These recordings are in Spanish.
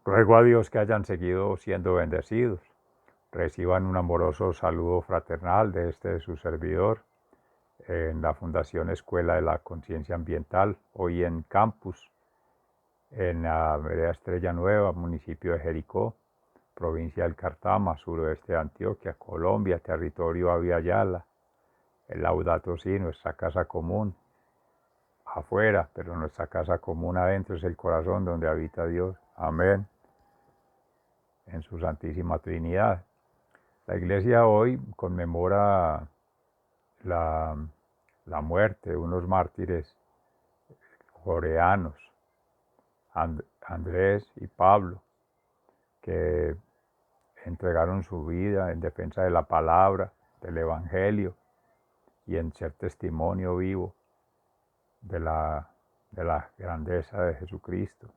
Ruego a Dios que hayan seguido siendo bendecidos. Reciban un amoroso saludo fraternal de su servidor en la Fundación Escuela de la Conciencia Ambiental, hoy en campus, en la vereda Estrella Nueva, municipio de Jericó, provincia del Cartama, suroeste de Antioquia, Colombia, territorio Abya-Yala, el Laudato Si, nuestra casa común, afuera, pero nuestra casa común adentro es el corazón donde habita Dios. Amén. En su Santísima Trinidad. La Iglesia hoy conmemora la muerte de unos mártires coreanos, Andrés y Pablo, que entregaron su vida en defensa de la palabra, del Evangelio y en ser testimonio vivo de la grandeza de Jesucristo,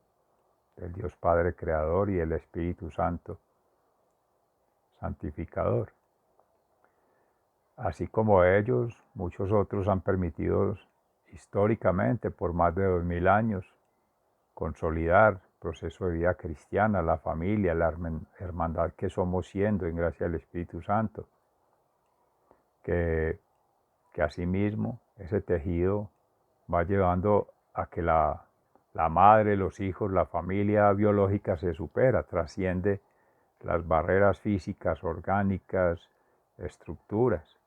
del Dios Padre Creador y el Espíritu Santo Santificador. Así como ellos, muchos otros han permitido históricamente por más de 2000 años consolidar el proceso de vida cristiana, la familia, la hermandad que somos siendo en gracia del Espíritu Santo, que asimismo ese tejido va llevando a que la madre, los hijos, la familia biológica se supera, trasciende las barreras físicas, orgánicas, estructuras.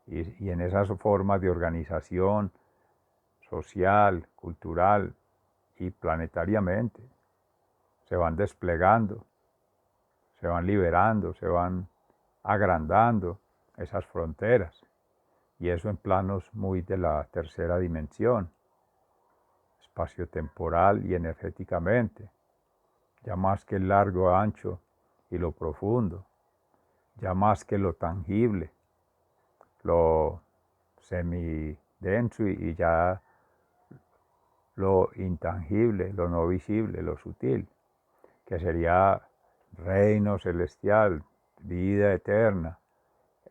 Y en esas formas de organización social, cultural y planetariamente se van desplegando, se van liberando, se van agrandando esas fronteras. Y eso en planos muy de la tercera dimensión, espaciotemporal y energéticamente, ya más que el largo, ancho y lo profundo, ya más que lo tangible, lo semidenso y ya lo intangible, lo no visible, lo sutil, que sería reino celestial, vida eterna,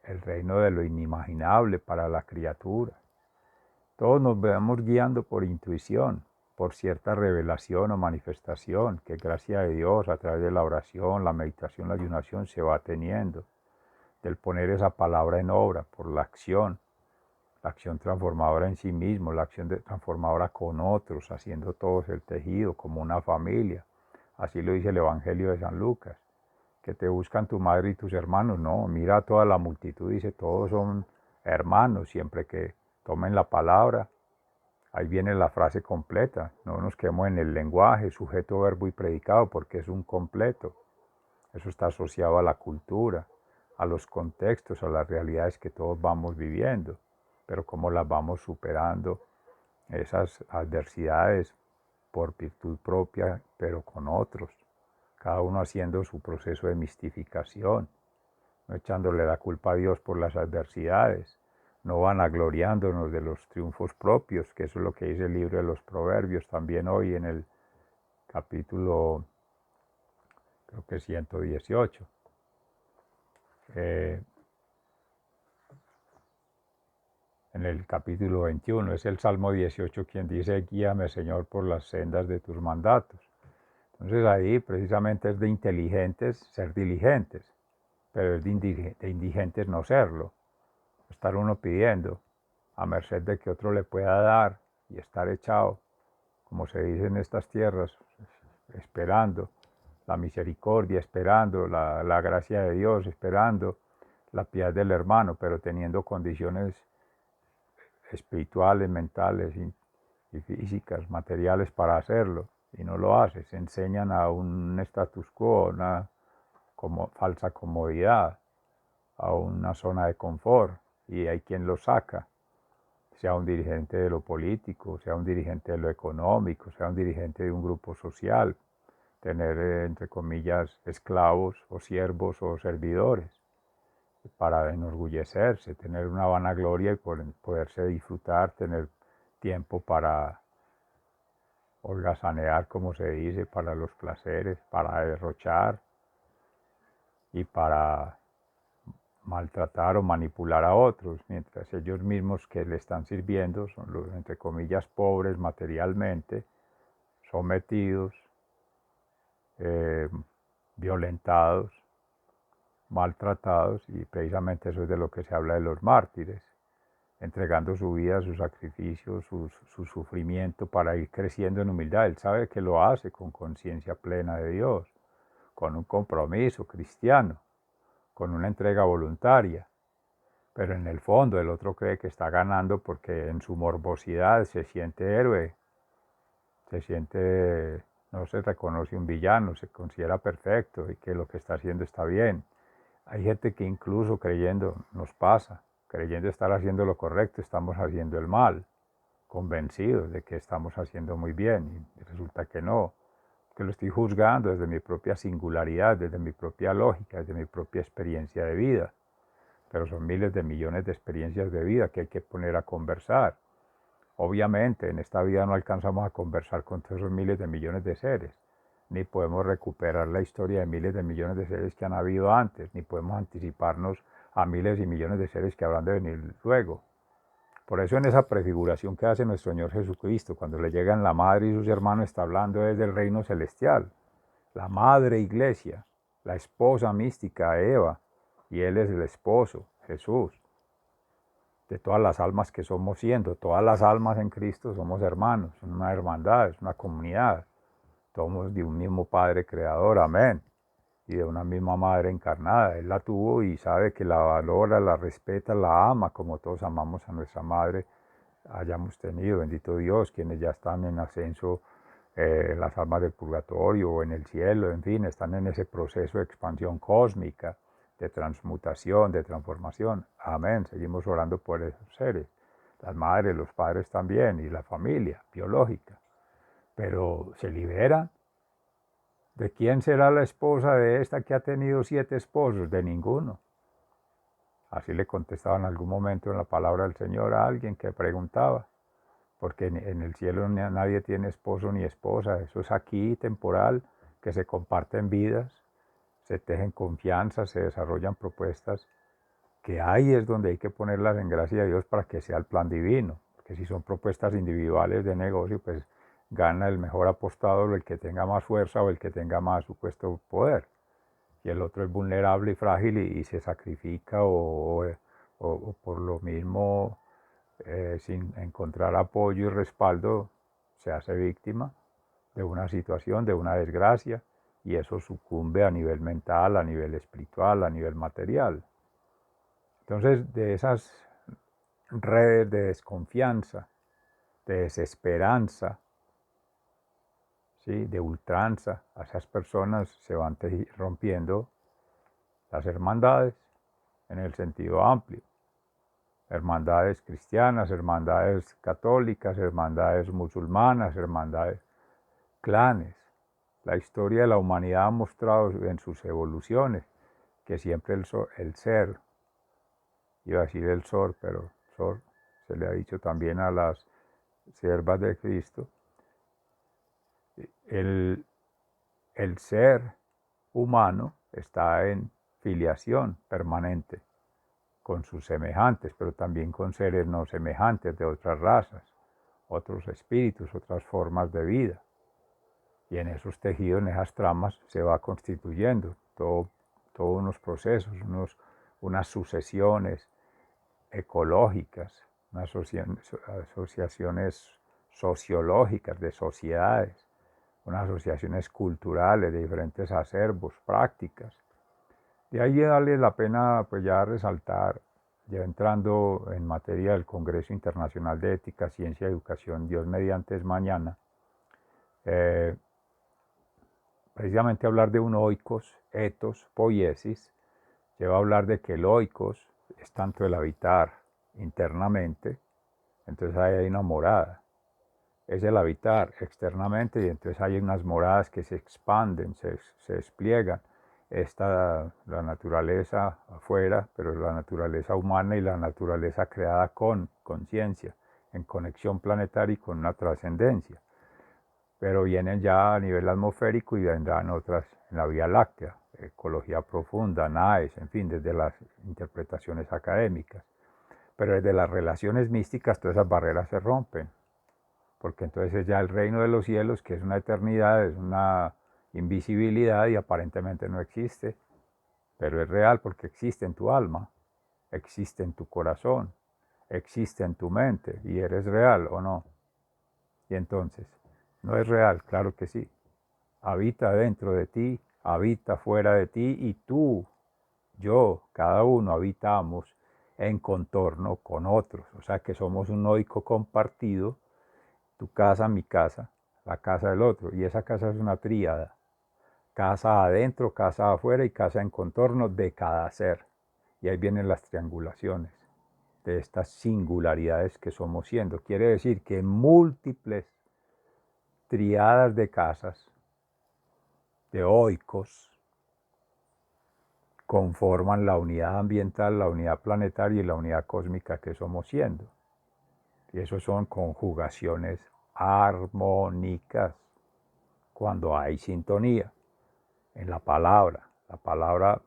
el reino de lo inimaginable para la criatura. Todos nos vamos guiando por intuición, por cierta revelación o manifestación que gracias a Dios a través de la oración, la meditación, la ayunación se va teniendo, del poner esa palabra en obra, por la acción transformadora en sí mismo, la acción transformadora con otros, haciendo todos el tejido como una familia. Así lo dice el Evangelio de San Lucas, que te buscan tu madre y tus hermanos. No, mira a toda la multitud, dice, todos son hermanos, siempre que tomen la palabra. Ahí viene la frase completa, no nos quedemos en el lenguaje, sujeto, verbo y predicado, porque es un completo. Eso está asociado a la cultura, a los contextos, a las realidades que todos vamos viviendo, pero cómo las vamos superando, esas adversidades por virtud propia, pero con otros, cada uno haciendo su proceso de mistificación, no echándole la culpa a Dios por las adversidades, no vanagloriándonos de los triunfos propios, que eso es lo que dice el libro de los Proverbios también hoy en el capítulo, creo que 118. En el capítulo 21, es el Salmo 18 quien dice, guíame Señor por las sendas de tus mandatos. Entonces ahí precisamente es de inteligentes ser diligentes, pero es de indigentes no serlo. Estar uno pidiendo a merced de que otro le pueda dar y estar echado, como se dice en estas tierras, esperando la misericordia, esperando la gracia de Dios, esperando la piedad del hermano, pero teniendo condiciones espirituales, mentales y físicas, materiales para hacerlo, y no lo hace. Se enseñan a un status quo, una falsa comodidad, a una zona de confort, y hay quien lo saca, sea un dirigente de lo político, sea un dirigente de lo económico, sea un dirigente de un grupo social, tener, entre comillas, esclavos o siervos o servidores, para enorgullecerse, tener una vanagloria y poderse disfrutar, tener tiempo para holgazanear, como se dice, para los placeres, para derrochar y para maltratar o manipular a otros, mientras ellos mismos que le están sirviendo son los, entre comillas, pobres materialmente, sometidos, eh, violentados, maltratados, y precisamente eso es de lo que se habla de los mártires, entregando su vida, su sacrificio, su sufrimiento para ir creciendo en humildad. Él sabe que lo hace con conciencia plena de Dios, con un compromiso cristiano, con una entrega voluntaria. Pero en el fondo el otro cree que está ganando porque en su morbosidad se siente héroe, se siente, no se reconoce un villano, se considera perfecto y que lo que está haciendo está bien. Hay gente que incluso creyendo, nos pasa, creyendo estar haciendo lo correcto, estamos haciendo el mal, convencidos de que estamos haciendo muy bien y resulta que no, que lo estoy juzgando desde mi propia singularidad, desde mi propia lógica, desde mi propia experiencia de vida. Pero son miles de millones de experiencias de vida que hay que poner a conversar. Obviamente, en esta vida no alcanzamos a conversar con todos esos miles de millones de seres, ni podemos recuperar la historia de miles de millones de seres que han habido antes, ni podemos anticiparnos a miles y millones de seres que habrán de venir luego. Por eso en esa prefiguración que hace nuestro Señor Jesucristo, cuando le llegan la madre y sus hermanos, está hablando desde el reino celestial. La madre iglesia, la esposa mística Eva, y Él es el esposo, Jesús. De todas las almas que somos siendo, todas las almas en Cristo somos hermanos, son una hermandad, es una comunidad. Somos de un mismo Padre Creador, amén. Y de una misma Madre encarnada. Él la tuvo y sabe que la valora, la respeta, la ama, como todos amamos a nuestra Madre hayamos tenido. Bendito Dios, quienes ya están en ascenso, las almas del purgatorio o en el cielo, en fin, están en ese proceso de expansión cósmica, de transmutación, de transformación. Amén. Seguimos orando por esos seres. Las madres, los padres también, y la familia biológica. Pero se liberan. ¿De quién será la esposa de esta que ha tenido 7 esposos? De ninguno. Así le contestaba en algún momento en la palabra del Señor a alguien que preguntaba, porque en el cielo nadie tiene esposo ni esposa, eso es aquí temporal, que se comparten vidas, se tejen confianzas, se desarrollan propuestas, que ahí es donde hay que ponerlas en gracia de Dios para que sea el plan divino, porque si son propuestas individuales de negocio, pues gana el mejor apostador, o el que tenga más fuerza o el que tenga más supuesto poder. Y el otro es vulnerable y frágil y se sacrifica o por lo mismo, sin encontrar apoyo y respaldo, se hace víctima de una situación, de una desgracia, y eso sucumbe a nivel mental, a nivel espiritual, a nivel material. Entonces, de esas redes de desconfianza, de desesperanza, ¿sí?, de ultranza, a esas personas se van rompiendo las hermandades en el sentido amplio. Hermandades cristianas, hermandades católicas, hermandades musulmanas, hermandades, clanes. La historia de la humanidad ha mostrado en sus evoluciones que siempre el ser, iba a decir el sor, pero sor se le ha dicho también a las siervas de Cristo, el ser humano está en filiación permanente con sus semejantes, pero también con seres no semejantes de otras razas, otros espíritus, otras formas de vida. Y en esos tejidos, en esas tramas, se va constituyendo todos unos procesos, unas sucesiones ecológicas, unas asociaciones sociológicas de sociedades, unas asociaciones culturales de diferentes acervos, prácticas. De ahí vale la pena pues ya resaltar, ya entrando en materia del Congreso Internacional de Ética, Ciencia y Educación, Dios mediante es mañana, precisamente hablar de un oikos, ethos, poiesis, lleva a hablar de que el oikos es tanto el habitar internamente, entonces ahí hay una morada, es el habitar externamente y entonces hay unas moradas que se expanden, se despliegan. Está la naturaleza afuera, pero la naturaleza humana y la naturaleza creada con conciencia, en conexión planetaria y con una trascendencia. Pero vienen ya a nivel atmosférico y vendrán otras en la Vía Láctea, ecología profunda, NAES, en fin, desde las interpretaciones académicas. Pero desde las relaciones místicas todas esas barreras se rompen, porque entonces es ya el reino de los cielos, que es una eternidad, es una invisibilidad y aparentemente no existe, pero es real porque existe en tu alma, existe en tu corazón, existe en tu mente y eres real o no. Y entonces, ¿no es real? Claro que sí. Habita dentro de ti, habita fuera de ti y tú, yo, cada uno habitamos en contorno con otros. O sea que somos un oico compartido, tu casa, mi casa, la casa del otro. Y esa casa es una tríada. Casa adentro, casa afuera y casa en contorno de cada ser. Y ahí vienen las triangulaciones de estas singularidades que somos siendo. Quiere decir que múltiples triadas de casas, de oikos, conforman la unidad ambiental, la unidad planetaria y la unidad cósmica que somos siendo. Y eso son conjugaciones armónicas cuando hay sintonía en la palabra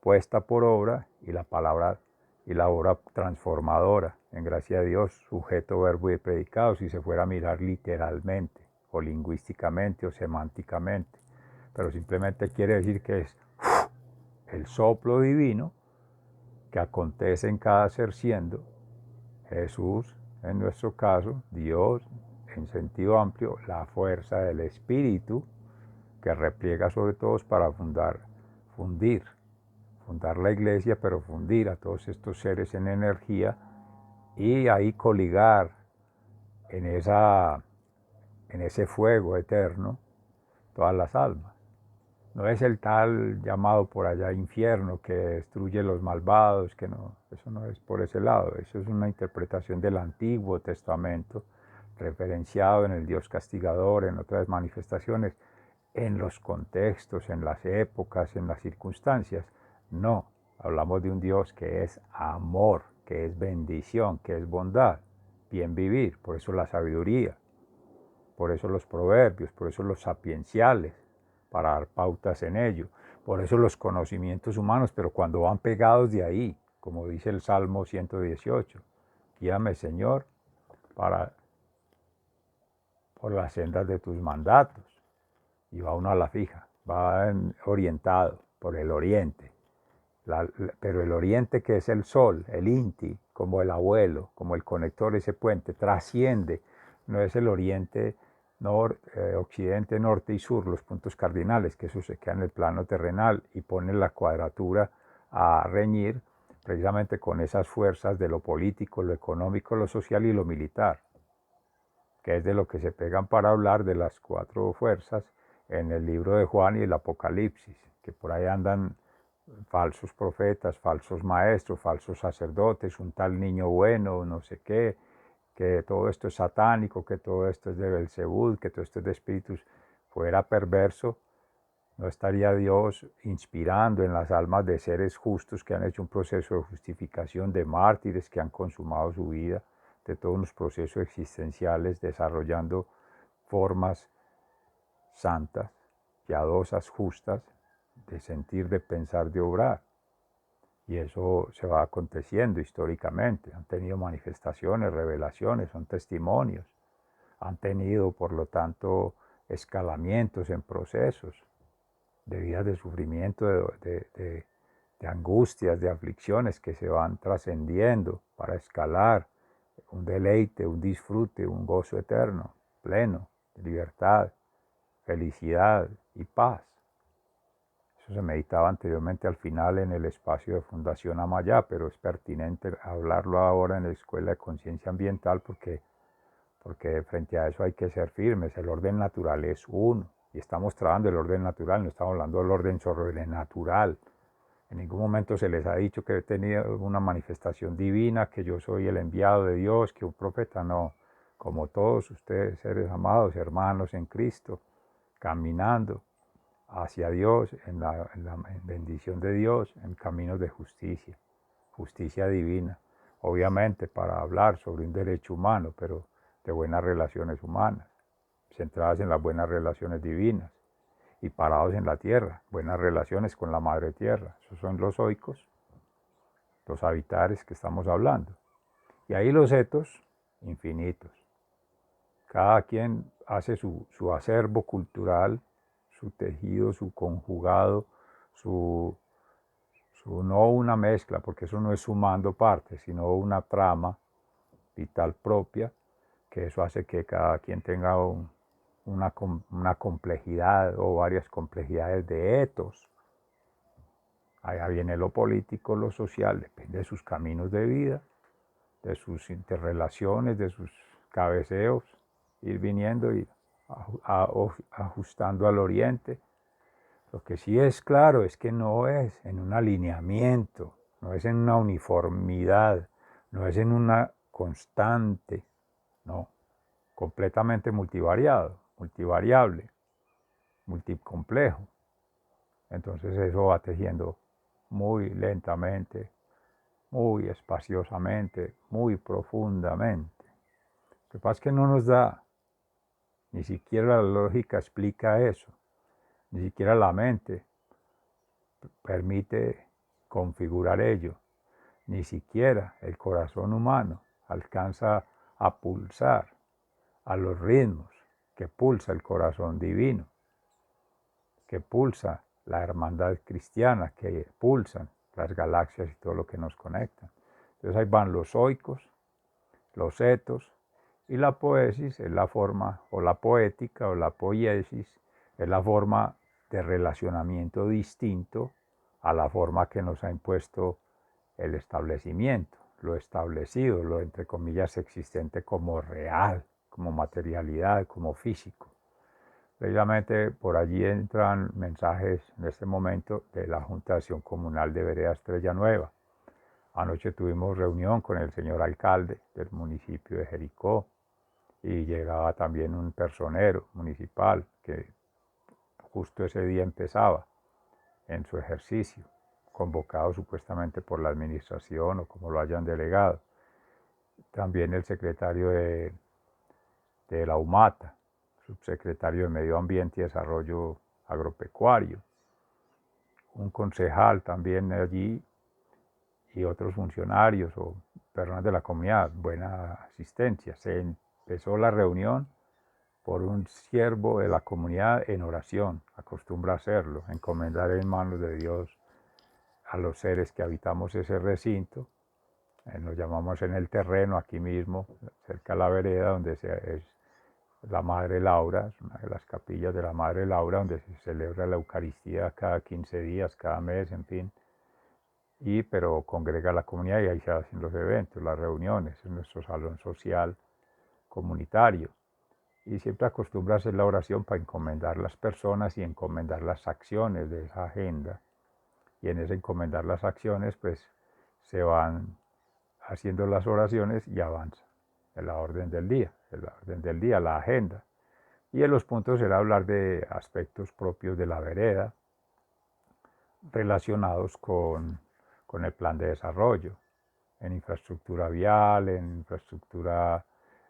puesta por obra y la obra transformadora, en gracia de Dios, sujeto, verbo y predicado, si se fuera a mirar literalmente, o lingüísticamente, o semánticamente. Pero simplemente quiere decir que es el soplo divino que acontece en cada ser siendo, Jesús, en nuestro caso, Dios, en sentido amplio, la fuerza del Espíritu, que repliega sobre todos para fundar la iglesia, pero fundir a todos estos seres en energía y ahí coligar en ese fuego eterno todas las almas. No es el tal llamado por allá infierno que destruye los malvados, que no, eso no es por ese lado, eso es una interpretación del Antiguo Testamento, referenciado en el Dios castigador, en otras manifestaciones, en los contextos, en las épocas, en las circunstancias. No, hablamos de un Dios que es amor, que es bendición, que es bondad, bien vivir, por eso la sabiduría, por eso los proverbios, por eso los sapienciales, para dar pautas en ello, por eso los conocimientos humanos, pero cuando van pegados de ahí, como dice el Salmo 118, guíame Señor por las sendas de tus mandatos, y va uno a la fija, va orientado por el oriente, pero el oriente que es el sol, el Inti, como el abuelo, como el conector, ese puente, trasciende, no es el oriente, occidente, norte y sur, los puntos cardinales, que eso se queda en el plano terrenal y pone la cuadratura a reñir precisamente con esas fuerzas de lo político, lo económico, lo social y lo militar, que es de lo que se pegan para hablar de las cuatro fuerzas en el libro de Juan y el Apocalipsis, que por ahí andan falsos profetas, falsos maestros, falsos sacerdotes, un tal niño bueno, no sé qué, que todo esto es satánico, que todo esto es de Belzebú, que todo esto es de espíritus. Fuera perverso, no estaría Dios inspirando en las almas de seres justos que han hecho un proceso de justificación, de mártires que han consumado su vida, de todos los procesos existenciales, desarrollando formas santas, piadosas, justas, de sentir, de pensar, de obrar. Y eso se va aconteciendo históricamente. Han tenido manifestaciones, revelaciones, son testimonios. Han tenido, por lo tanto, escalamientos en procesos de vidas de sufrimiento, de angustias, de aflicciones que se van trascendiendo para escalar un deleite, un disfrute, un gozo eterno, pleno, de libertad, felicidad y paz. Eso se meditaba anteriormente al final en el espacio de Fundación Amayá, pero es pertinente hablarlo ahora en la Escuela de Conciencia Ambiental porque frente a eso hay que ser firmes. El orden natural es uno y estamos trabajando el orden natural, no estamos hablando del orden sobrenatural. En ningún momento se les ha dicho que he tenido una manifestación divina, que yo soy el enviado de Dios, que un profeta, no. Como todos ustedes, seres amados, hermanos en Cristo, caminando hacia Dios, en bendición de Dios, en caminos de justicia, justicia divina. Obviamente para hablar sobre un derecho humano, pero de buenas relaciones humanas, centradas en las buenas relaciones divinas y parados en la tierra, buenas relaciones con la madre tierra. Esos son los oicos, los habitares que estamos hablando. Y ahí los etos infinitos. Cada quien hace su acervo cultural su tejido, su conjugado, su no una mezcla, porque eso no es sumando partes, sino una trama vital propia, que eso hace que cada quien tenga una complejidad o varias complejidades de etos. Allá viene lo político, lo social, depende de sus caminos de vida, de sus interrelaciones, de sus cabeceos, ir viniendo y ajustando al oriente. Lo que sí es claro es que no es en un alineamiento, no es en una uniformidad, no es en una constante, no, completamente multivariado, multivariable, multicomplejo. Entonces eso va tejiendo muy lentamente, muy espaciosamente, muy profundamente. Lo que pasa es que no nos da, ni siquiera la lógica explica eso, ni siquiera la mente permite configurar ello, ni siquiera el corazón humano alcanza a pulsar a los ritmos que pulsa el corazón divino, que pulsa la hermandad cristiana, que pulsan las galaxias y todo lo que nos conecta. Entonces ahí van los oikos, los etos, y la poesis es la forma, o la poética, o la poiesis, es la forma de relacionamiento distinto a la forma que nos ha impuesto el establecimiento, lo establecido, lo entre comillas existente como real, como materialidad, como físico. Precisamente por allí entran mensajes en este momento de la Junta de Acción Comunal de Vereda Estrella Nueva. Anoche tuvimos reunión con el señor alcalde del municipio de Jericó y llegaba también un personero municipal que justo ese día empezaba en su ejercicio, convocado supuestamente por la administración o como lo hayan delegado. También el secretario de la UMATA, subsecretario de Medio Ambiente y Desarrollo Agropecuario, un concejal también allí y otros funcionarios o personas de la comunidad, buena asistencia. Se empezó la reunión por un siervo de la comunidad en oración, acostumbra hacerlo, encomendar en manos de Dios a los seres que habitamos ese recinto. Nos llamamos en el terreno, aquí mismo, cerca de la vereda, donde es la Madre Laura, es una de las capillas de la Madre Laura, donde se celebra la Eucaristía cada 15 días, cada mes, en fin. Pero congrega a la comunidad y ahí se hacen los eventos, las reuniones, en nuestro salón social comunitario. Y siempre acostumbra a hacer la oración para encomendar las personas y encomendar las acciones de esa agenda. Y en ese encomendar las acciones, pues se van haciendo las oraciones y avanza en la orden del día, la agenda. Y en los puntos será hablar de aspectos propios de la vereda relacionados con el plan de desarrollo, en infraestructura vial, en infraestructura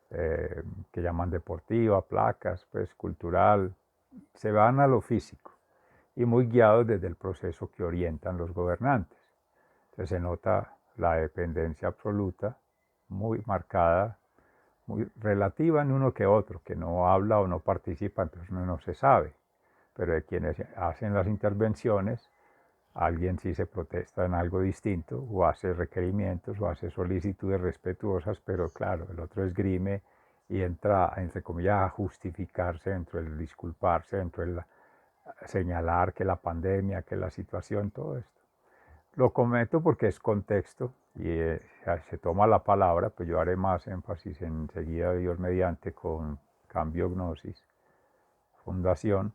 que llaman deportiva, placas, pues cultural, se van a lo físico y muy guiados desde el proceso que orientan los gobernantes. Entonces se nota la dependencia absoluta, muy marcada, muy relativa en uno que otro, que no habla o no participa, entonces no se sabe, pero de quienes hacen las intervenciones, alguien sí se protesta en algo distinto o hace requerimientos o hace solicitudes respetuosas, pero claro, el otro esgrime y entra, entre comillas, a justificarse dentro del disculparse, dentro del señalar que la pandemia, que la situación, todo esto. Lo comento porque es contexto y se toma la palabra, pues yo haré más énfasis enseguida, Dios mediante, con Cambio Gnosis, Fundación,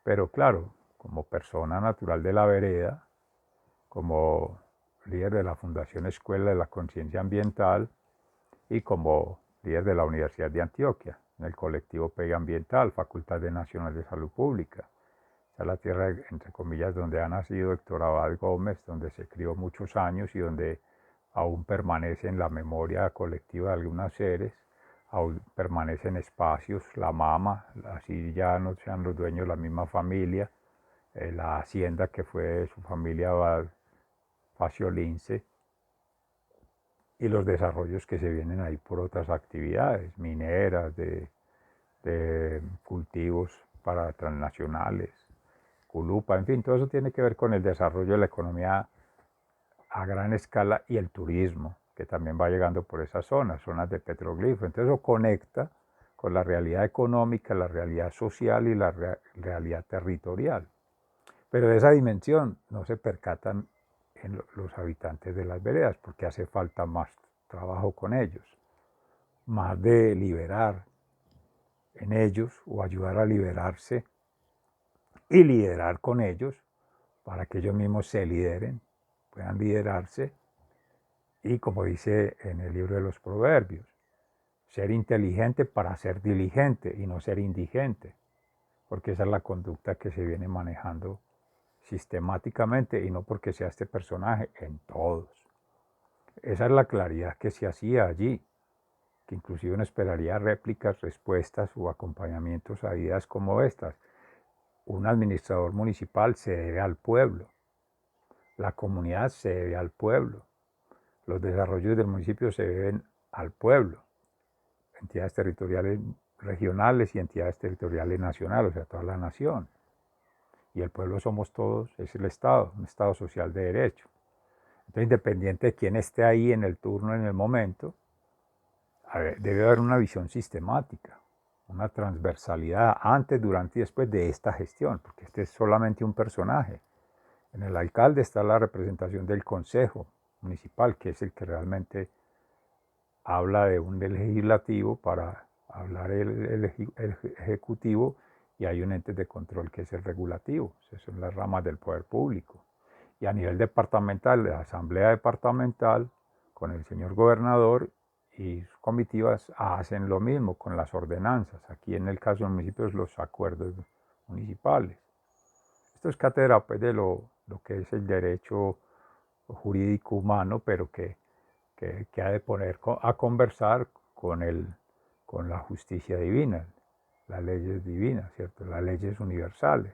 pero claro, como persona natural de la vereda, como líder de la Fundación Escuela de la Conciencia Ambiental y como líder de la Universidad de Antioquia, en el colectivo PEG Ambiental, Facultad Nacional de Salud Pública. Esa es la tierra, entre comillas, donde ha nacido Héctor Abad Gómez, donde se crió muchos años y donde aún permanece en la memoria colectiva de algunos seres, aún permanecen espacios, la mama, así ya no sean los dueños la misma familia, la hacienda que fue de su familia Facio Lince, y los desarrollos que se vienen ahí por otras actividades mineras, de cultivos para transnacionales, Culupa, en fin, todo eso tiene que ver con el desarrollo de la economía a gran escala y el turismo, que también va llegando por esas zonas de petroglifo. Entonces eso conecta con la realidad económica, la realidad social y la realidad territorial. Pero de esa dimensión no se percatan en los habitantes de las veredas, porque hace falta más trabajo con ellos, más de liberar en ellos o ayudar a liberarse y liderar con ellos para que ellos mismos se lideren, puedan liderarse y, como dice en el libro de los Proverbios, ser inteligente para ser diligente y no ser indigente, porque esa es la conducta que se viene manejando sistemáticamente y no porque sea este personaje, en todos. Esa es la claridad que se hacía allí, que inclusive uno esperaría réplicas, respuestas o acompañamientos a ideas como estas. Un administrador municipal se debe al pueblo, la comunidad se debe al pueblo, los desarrollos del municipio se deben al pueblo, entidades territoriales regionales y entidades territoriales nacionales, o sea, toda la nación. Y el pueblo somos todos, es el Estado, un Estado social de derecho. Entonces, independiente de quién esté ahí en el turno, en el momento, debe haber una visión sistemática, una transversalidad antes, durante y después de esta gestión, porque este es solamente un personaje. En el alcalde está la representación del consejo municipal, que es el que realmente habla de un legislativo para hablar el ejecutivo, y hay un ente de control que es el regulativo. Esas son las ramas del poder público. Y a nivel departamental, la asamblea departamental, con el señor gobernador y sus comitivas, hacen lo mismo con las ordenanzas. Aquí en el caso del municipio, los acuerdos municipales. Esto es cátedra pues, de lo que es el derecho jurídico humano, pero que ha de poner a conversar con la justicia divina, las leyes divinas, ¿cierto? Las leyes universales.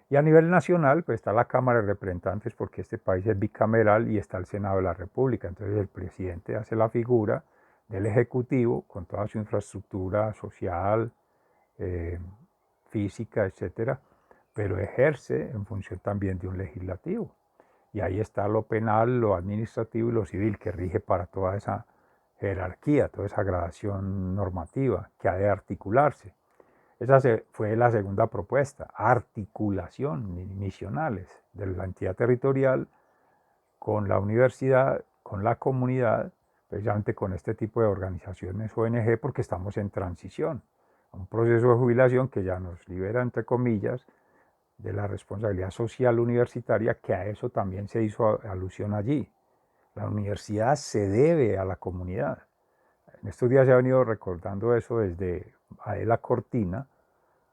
Y a nivel nacional, pues está la Cámara de Representantes, porque este país es bicameral, y está el Senado de la República. Entonces el presidente hace la figura del Ejecutivo con toda su infraestructura social, física, etcétera, pero ejerce en función también de un legislativo. Y ahí está lo penal, lo administrativo y lo civil, que rige para toda esa jerarquía, toda esa gradación normativa que ha de articularse. Esa fue la segunda propuesta, articulación misionales de la entidad territorial con la universidad, con la comunidad, precisamente con este tipo de organizaciones ONG, porque estamos en transición a un proceso de jubilación que ya nos libera, entre comillas, de la responsabilidad social universitaria, que a eso también se hizo alusión allí. La universidad se debe a la comunidad. En estos días se ha venido recordando eso desde Adela Cortina,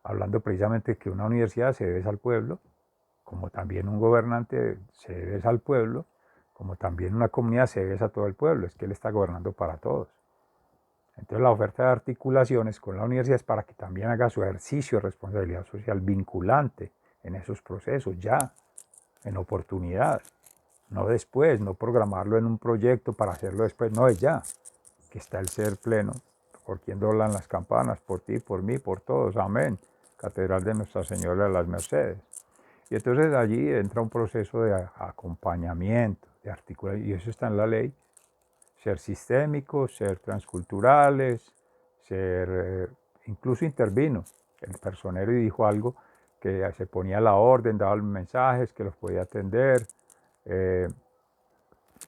hablando precisamente que una universidad se debe al pueblo, como también un gobernante se debe al pueblo, como también una comunidad se debe a todo el pueblo, es que él está gobernando para todos. Entonces la oferta de articulaciones con la universidad es para que también haga su ejercicio de responsabilidad social vinculante en esos procesos, ya, en oportunidad, no después, no programarlo en un proyecto para hacerlo después, no, es ya, que está el ser pleno, por quien doblan las campanas, por ti, por mí, por todos, amén, Catedral de Nuestra Señora de las Mercedes. Y entonces allí entra un proceso de acompañamiento, de articulación, y eso está en la ley, ser sistémicos, ser transculturales, ser, incluso intervino el personero y dijo algo, que se ponía a la orden, daba mensajes, que los podía atender,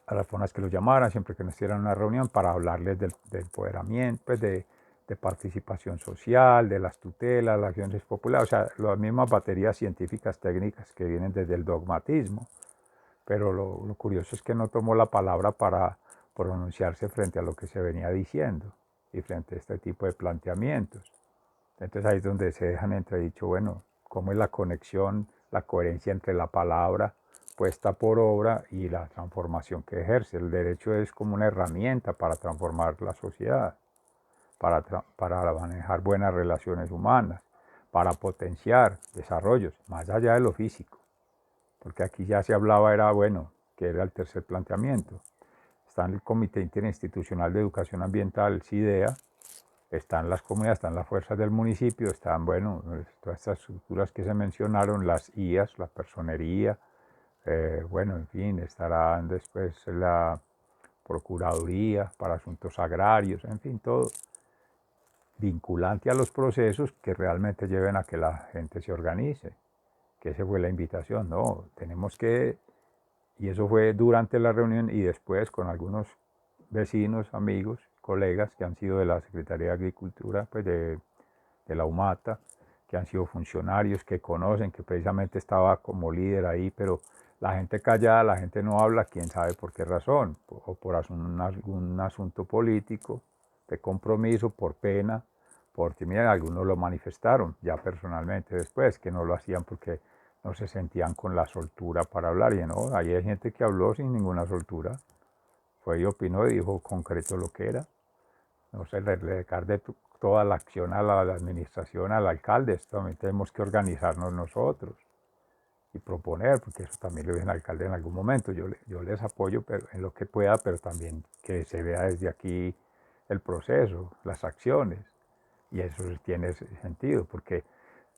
a las personas que los llamaran, siempre que nos hicieran una reunión, para hablarles del empoderamiento, pues de participación social, de las tutelas, las acciones populares, o sea, las mismas baterías científicas técnicas que vienen desde el dogmatismo. Pero lo curioso es que no tomó la palabra para pronunciarse frente a lo que se venía diciendo y frente a este tipo de planteamientos. Entonces ahí es donde se dejan entredicho, bueno, cómo es la conexión, la coherencia entre la palabra puesta por obra y la transformación que ejerce. El derecho es como una herramienta para transformar la sociedad, para manejar buenas relaciones humanas, para potenciar desarrollos, más allá de lo físico. Porque aquí ya se hablaba, era bueno, que era el tercer planteamiento. Está en el Comité Interinstitucional de Educación Ambiental, CIDEA, están las comunidades, están las fuerzas del municipio, están, bueno, todas estas estructuras que se mencionaron, las IAS, la personería, bueno, en fin, estarán después la Procuraduría para Asuntos Agrarios, en fin, todo vinculante a los procesos que realmente lleven a que la gente se organice, que esa fue la invitación, no, tenemos que, y eso fue durante la reunión y después con algunos vecinos, amigos, colegas que han sido de la Secretaría de Agricultura, pues de la UMATA, que han sido funcionarios, que conocen, que precisamente estaba como líder ahí, pero la gente callada, la gente no habla, quién sabe por qué razón, o por algún asunto político, de compromiso, por pena, por timidez. Algunos lo manifestaron ya personalmente después, que no lo hacían porque no se sentían con la soltura para hablar. Y no, ahí hay gente que habló sin ninguna soltura, fue y opinó y dijo concreto lo que era. No se le recargue toda la acción a la administración, al alcalde. Esto también tenemos que organizarnos nosotros y proponer, porque eso también lo dice el alcalde en algún momento. Yo les apoyo pero, en lo que pueda, pero también que se vea desde aquí el proceso, las acciones. Y eso tiene sentido, porque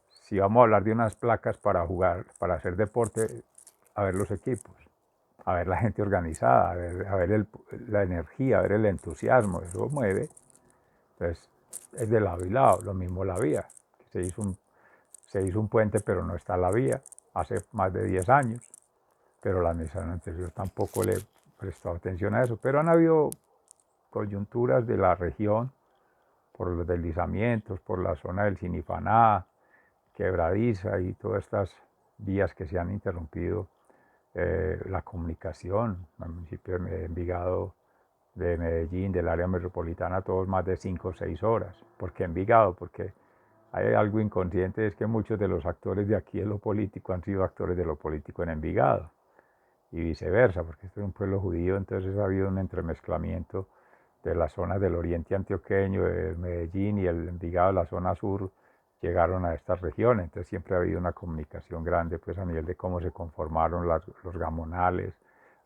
si vamos a hablar de unas placas para jugar, para hacer deporte, a ver los equipos, a ver la gente organizada, a ver la energía, a ver el entusiasmo, eso mueve. Entonces, es de lado y lado, lo mismo la vía. Se hizo un puente, pero no está la vía, hace más de 10 años, pero la administración anterior tampoco le prestó atención a eso. Pero han habido coyunturas de la región, por los deslizamientos, por la zona del Sinifaná, Quebradiza y todas estas vías que se han interrumpido, la comunicación, el municipio de Envigado, de Medellín, del área metropolitana, todos más de 5 o 6 horas. ¿Por qué Envigado? Porque hay algo inconsciente, es que muchos de los actores de aquí en lo político han sido actores de lo político en Envigado y viceversa, porque este es un pueblo judío, entonces ha habido un entremezclamiento de las zonas del oriente antioqueño, de Medellín y el Envigado, la zona sur, llegaron a estas regiones, entonces siempre ha habido una comunicación grande pues a nivel de cómo se conformaron los gamonales,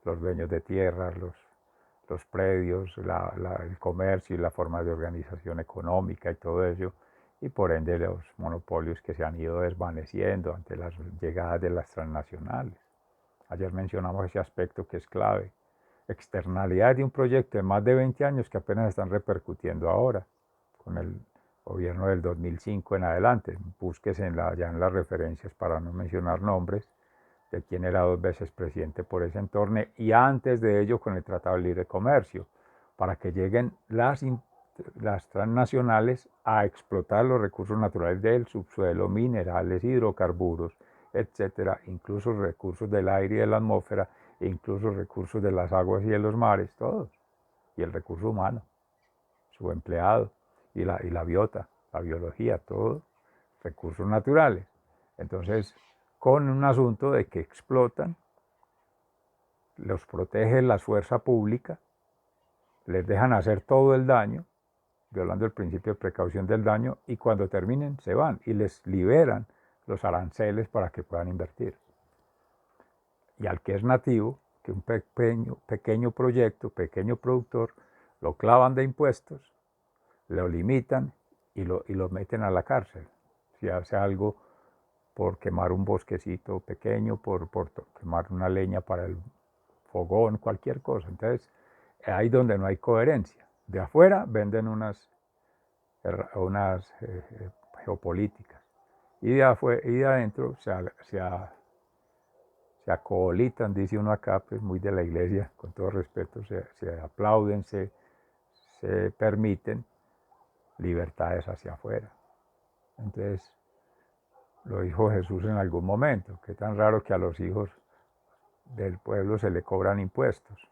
los dueños de tierras, los predios, el comercio y la forma de organización económica y todo eso, y por ende los monopolios que se han ido desvaneciendo ante las llegadas de las transnacionales. Ayer mencionamos ese aspecto que es clave. Externalidades de un proyecto de más de 20 años que apenas están repercutiendo ahora, con el gobierno del 2005 en adelante. Búsquese ya en las referencias para no mencionar nombres, de quien era 2 veces presidente por ese entorno, y antes de ello con el Tratado de Libre Comercio, para que lleguen las transnacionales a explotar los recursos naturales del subsuelo, minerales, hidrocarburos, etcétera, incluso recursos del aire y de la atmósfera, e incluso recursos de las aguas y de los mares, todos, y el recurso humano, su empleado, y la biota, la biología, todos, recursos naturales. Entonces, con un asunto de que explotan, los protege la fuerza pública, les dejan hacer todo el daño, violando el principio de precaución del daño, y cuando terminen se van y les liberan los aranceles para que puedan invertir. Y al que es nativo, que un pequeño proyecto, pequeño productor, lo clavan de impuestos, lo limitan y lo meten a la cárcel. Si hace algo por quemar un bosquecito pequeño, por quemar una leña para el fogón, cualquier cosa. Entonces, ahí donde no hay coherencia. De afuera venden unas geopolíticas y de adentro se acolitan, dice uno acá, pues muy de la iglesia, con todo respeto, se aplauden, se permiten libertades hacia afuera. Entonces, lo dijo Jesús en algún momento, que tan raro que a los hijos del pueblo se le cobran impuestos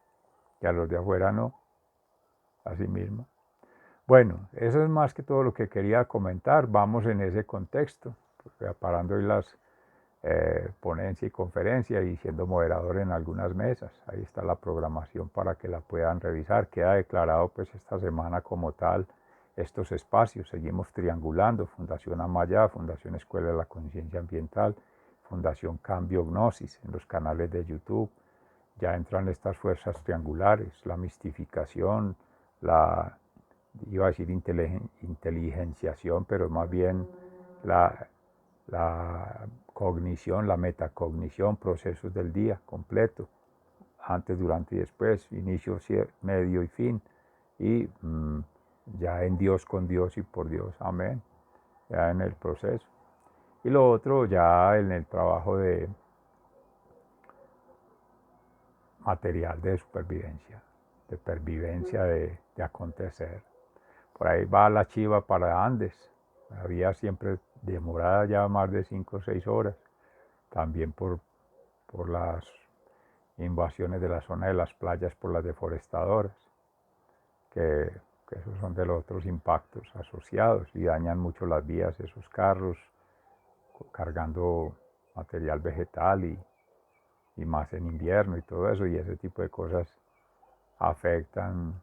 y a los de afuera no, así mismo. Bueno, eso es más que todo lo que quería comentar, vamos en ese contexto, preparando hoy las ponencia y conferencia y siendo moderador en algunas mesas. Ahí está la programación para que la puedan revisar. Queda declarado pues esta semana como tal estos espacios. Seguimos triangulando, Fundación Amaya, Fundación Escuela de la Conciencia Ambiental, Fundación Cambio Gnosis en los canales de YouTube. Ya entran estas fuerzas triangulares, la mistificación, la iba a decir inteligenciación, pero más bien la cognición, la metacognición, procesos del día completo, antes, durante y después, inicio, medio y fin, y ya en Dios, con Dios y por Dios, amén, ya en el proceso. Y lo otro ya en el trabajo de material de supervivencia, de pervivencia, de acontecer. Por ahí va la chiva para Andes, había siempre demorada ya más de 5 o 6 horas, también por las invasiones de la zona de las playas por las deforestadoras, que esos son de los otros impactos asociados y dañan mucho las vías, esos carros cargando material vegetal y más en invierno y todo eso, y ese tipo de cosas afectan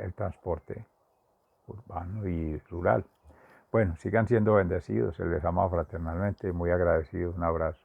el transporte urbano y rural. Bueno, sigan siendo bendecidos, se les ama fraternalmente, muy agradecidos, un abrazo.